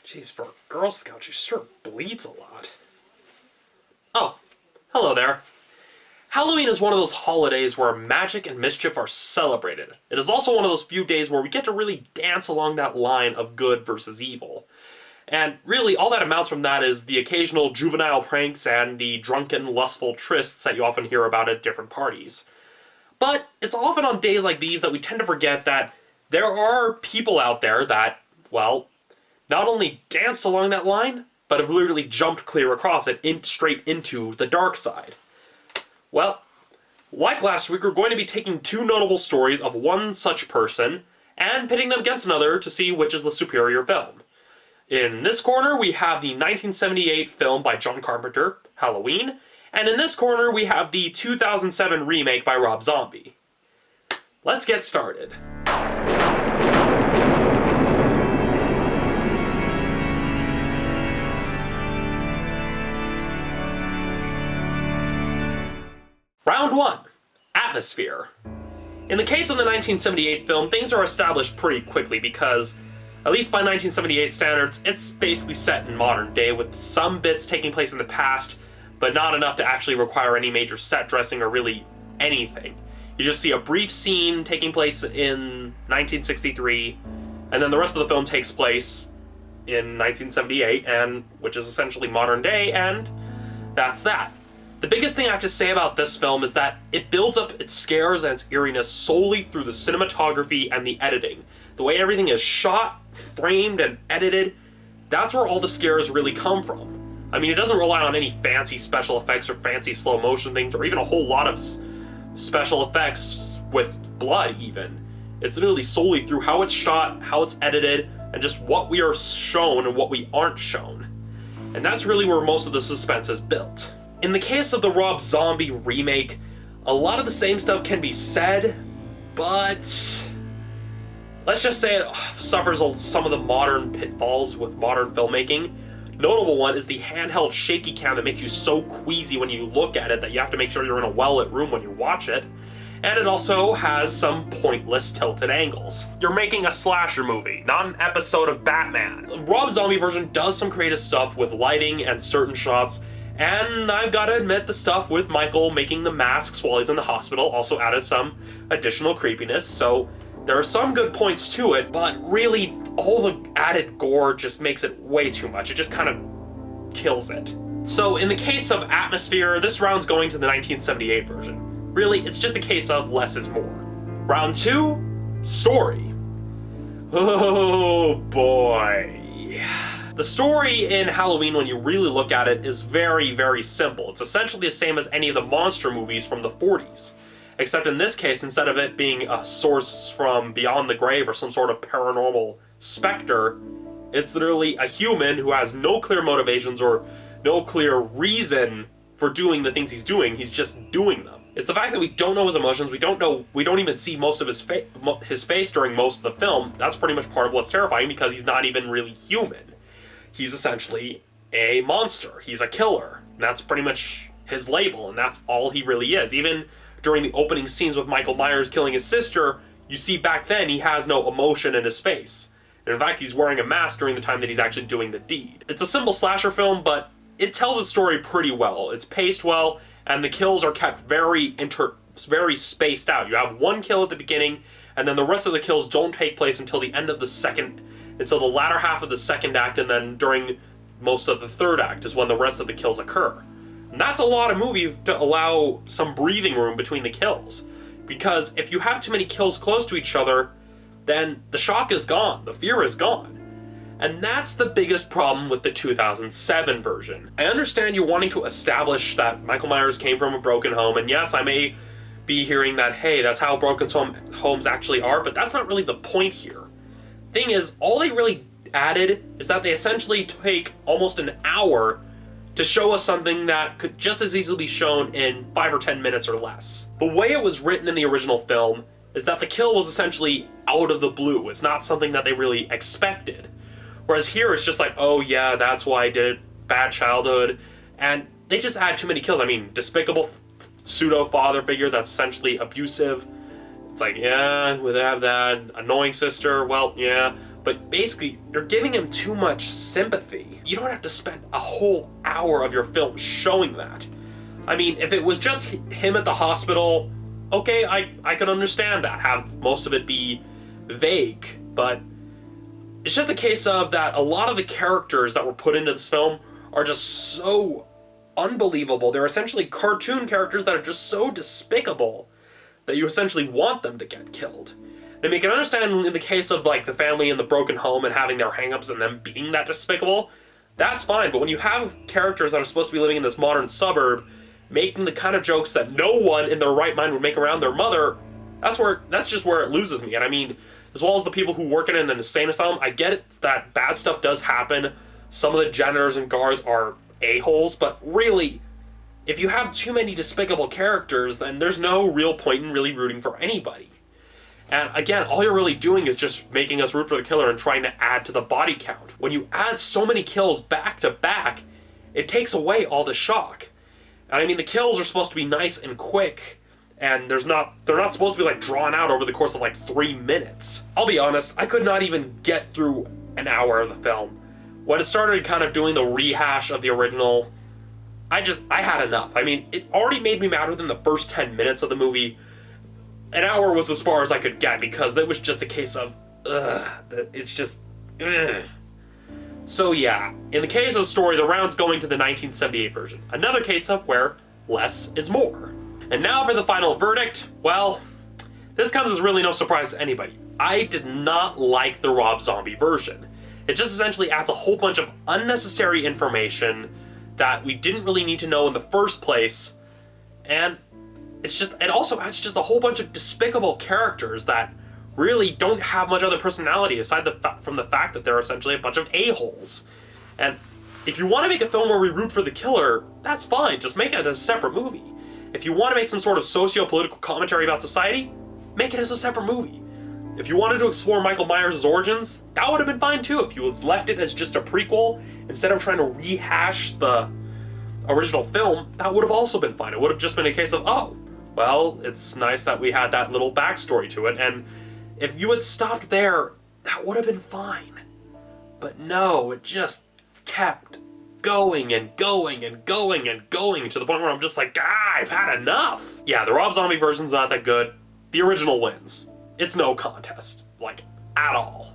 Jeez, for a Girl Scout, she sure bleeds a lot. Oh, hello there. Halloween is one of those holidays where magic and mischief are celebrated. It is also one of those few days where we get to really dance along that line of good versus evil. And really, all that amounts from that is the occasional juvenile pranks and the drunken, lustful trysts that you often hear about at different parties. But it's often on days like these that we tend to forget that there are people out there that, well, not only danced along that line, but have literally jumped clear across it straight into the dark side. Well, like last week, we're going to be taking two notable stories of one such person and pitting them against another to see which is the superior film. In this corner, we have the 1978 film by John Carpenter, Halloween, and in this corner, we have the 2007 remake by Rob Zombie. Let's get started. Round 1. Atmosphere. In the case of the 1978 film, things are established pretty quickly because, at least by 1978 standards, it's basically set in modern day with some bits taking place in the past, but not enough to actually require any major set dressing or really anything. You just see a brief scene taking place in 1963, and then the rest of the film takes place in 1978, which is essentially modern day, and that's that. The biggest thing I have to say about this film is that it builds up its scares and its eeriness solely through the cinematography and the editing. The way everything is shot, framed, and edited, that's where all the scares really come from. I mean, it doesn't rely on any fancy special effects or fancy slow motion things, or even a whole lot of special effects with blood even. It's literally solely through how it's shot, how it's edited, and just what we are shown and what we aren't shown. And that's really where most of the suspense is built. In the case of the Rob Zombie remake, a lot of the same stuff can be said, but let's just say it suffers some of the modern pitfalls with modern filmmaking. Notable one is the handheld shaky cam that makes you so queasy when you look at it that you have to make sure you're in a well-lit room when you watch it. And it also has some pointless tilted angles. You're making a slasher movie, not an episode of Batman. The Rob Zombie version does some creative stuff with lighting and certain shots, and I've got to admit the stuff with Michael making the masks while he's in the hospital also added some additional creepiness, so there are some good points to it, but really all the added gore just makes it way too much. It just kind of kills it. So in the case of Atmosphere, this round's going to the 1978 version. Really, it's just a case of less is more. Round 2, Story. Oh boy. The story in Halloween, when you really look at it, is very, very simple. It's essentially the same as any of the monster movies from the 40s. Except in this case, instead of it being a source from beyond the grave or some sort of paranormal specter, it's literally a human who has no clear motivations or no clear reason for doing the things he's doing. He's just doing them. It's the fact that we don't know his emotions, we don't even see most of his face during most of the film. That's pretty much part of what's terrifying because he's not even really human. He's essentially a monster. He's a killer. And that's pretty much his label, and that's all he really is. Even during the opening scenes with Michael Myers killing his sister, you see back then he has no emotion in his face. And in fact, he's wearing a mask during the time that he's actually doing the deed. It's a simple slasher film, but it tells a story pretty well. It's paced well, and the kills are kept very spaced out. You have one kill at the beginning, and then the rest of the kills don't take place until the latter half of the second act, and then during most of the third act is when the rest of the kills occur. And that's a lot of movie to allow some breathing room between the kills. Because if you have too many kills close to each other, then the shock is gone, the fear is gone. And that's the biggest problem with the 2007 version. I understand you're wanting to establish that Michael Myers came from a broken home, and yes, I may be hearing that, hey, that's how broken homes actually are, but that's not really the point here. Thing is, all they really added is that they essentially take almost an hour to show us something that could just as easily be shown in 5 or 10 minutes or less. The way it was written in the original film is that the kill was essentially out of the blue. It's not something that they really expected. Whereas here it's just like, oh yeah, that's why I did it, bad childhood, and they just add too many kills. I mean, despicable pseudo father figure that's essentially abusive. It's like, yeah, we have that annoying sister, well, yeah, But basically, you're giving him too much sympathy. You don't have to spend a whole hour of your film showing that. I mean, if it was just him at the hospital, okay, I can understand that. Have most of it be vague. But it's just a case of that a lot of the characters that were put into this film are just so unbelievable. They're essentially cartoon characters that are just so despicable that you essentially want them to get killed. I mean, you can understand in the case of, like, the family in the broken home and having their hang-ups and them being that despicable, that's fine. But when you have characters that are supposed to be living in this modern suburb, making the kind of jokes that no one in their right mind would make around their mother, that's just where it loses me. And I mean, as well as the people who work in an insane asylum, I get it that bad stuff does happen. Some of the janitors and guards are a-holes, but really, if you have too many despicable characters, then there's no real point in really rooting for anybody. And again, all you're really doing is just making us root for the killer and trying to add to the body count. When you add so many kills back to back, it takes away all the shock. And I mean, the kills are supposed to be nice and quick, and they're not supposed to be like drawn out over the course of like 3 minutes. I'll be honest, I could not even get through an hour of the film. When it started kind of doing the rehash of the original, I had enough. I mean, it already made me mad within the first 10 minutes of the movie. An hour was as far as I could get because it was just a case of, it's just, ugh. So yeah, in the case of the story, the round's going to the 1978 version. Another case of where less is more. And now for the final verdict. Well, this comes as really no surprise to anybody. I did not like the Rob Zombie version. It just essentially adds a whole bunch of unnecessary information that we didn't really need to know in the first place, and it also adds just a whole bunch of despicable characters that really don't have much other personality aside from the fact that they're essentially a bunch of a-holes. And if you want to make a film where we root for the killer, that's fine, just make it a separate movie. If you want to make some sort of socio-political commentary about society, make it as a separate movie. If you wanted to explore Michael Myers' origins, that would have been fine too. If you had left it as just a prequel, instead of trying to rehash the original film, that would have also been fine. It would have just been a case of, oh, well, it's nice that we had that little backstory to it, and if you had stopped there, that would have been fine. But no, it just kept going and going and going and going to the point where I'm just like, I've had enough. Yeah, the Rob Zombie version's not that good. The original wins. It's no contest, like, at all.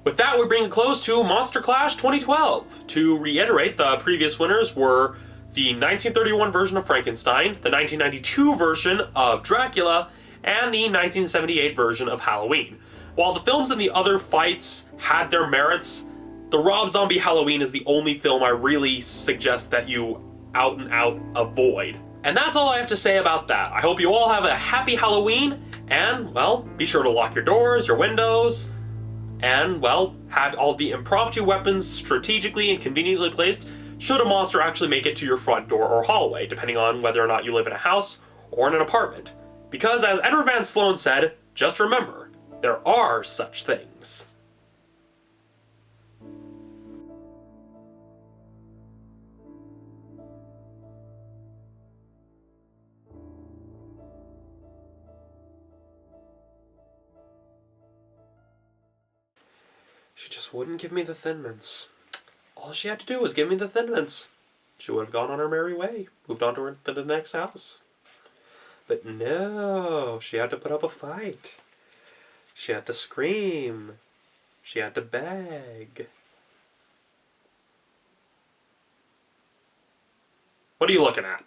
With that, we bring a close to Monster Clash 2012. To reiterate, the previous winners were the 1931 version of Frankenstein, the 1992 version of Dracula, and the 1978 version of Halloween. While the films in the other fights had their merits, the Rob Zombie Halloween is the only film I really suggest that you out and out avoid. And that's all I have to say about that. I hope you all have a happy Halloween, and, well, be sure to lock your doors, your windows, and, well, have all the impromptu weapons strategically and conveniently placed should a monster actually make it to your front door or hallway, depending on whether or not you live in a house or in an apartment. Because, as Edward Van Sloan said, just remember, there are such things. She just wouldn't give me the Thin Mints. All she had to do was give me the Thin Mints. She would have gone on her merry way, moved on to the next house. But no, she had to put up a fight. She had to scream. She had to beg. What are you looking at?